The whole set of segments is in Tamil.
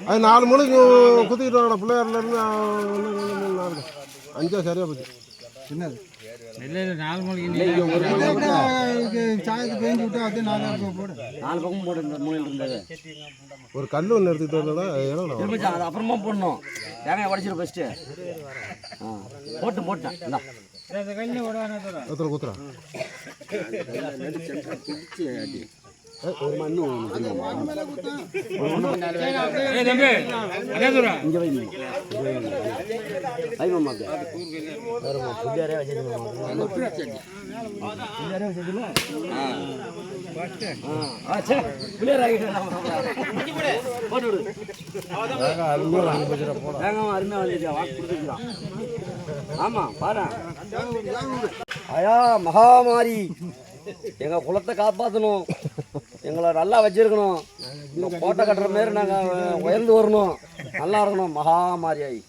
அது 4 மூளைக்கு குத்திக்கிட்டு பிள்ளையார்லேருந்து 5 சரியா போச்சு. என்னது நாலு மணிக்கு சாயத்து பெஞ்சு விட்டு அது 4 பக்கம் போடு இந்த மூலையில் இருந்தது. ஒரு கல் ஒன்று எடுத்துக்கிட்டு வந்தோம்னா அது அப்புறமா போடணும். தேங்காய் உடச்சிரு ஃபஸ்ட்டு. போட்டேன் எத்தனை குத்துறான் ஒரு மண்ணு ஆமா பாரு ஐயா மகாமாரி எங்கள் குலத்தை காப்பாற்றணும், எங்களை நல்லா வச்சிருக்கணும், இந்த கோட்டை கட்டுற மாரி நாங்கள் உயர்ந்து வரணும், நல்லா இருக்கணும். மகாமாரியாய்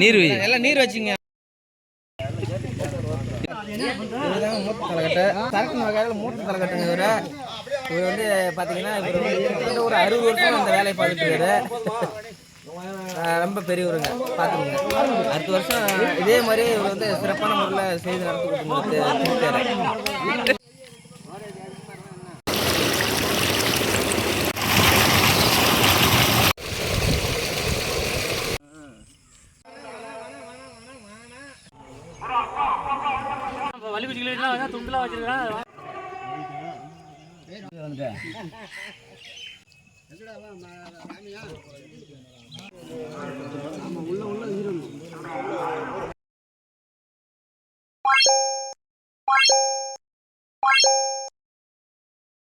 நீர் எல்லாம் நீர் வச்சுங்க. மூத்த தலைக்கட்டை சரக்கு வகையில் மூத்த தலைக்கட்டுங்க. இவர் வந்து பார்த்தீங்கன்னா இவர் வந்து ஒரு 60 வருஷம் அந்த வேலையை பார்த்துட்டு இருக்காரு. ரொம்ப பெரியவருங்க பார்த்துக்கோங்க. அடுத்த வருஷம் இதே மாதிரி இவர் வந்து சிறப்பான முறையில் செய்து நடத்தி கொடுத்து வலி குச்சிக்கலாம் துண்டுலாம் வச்சிருக்கான். உள்ள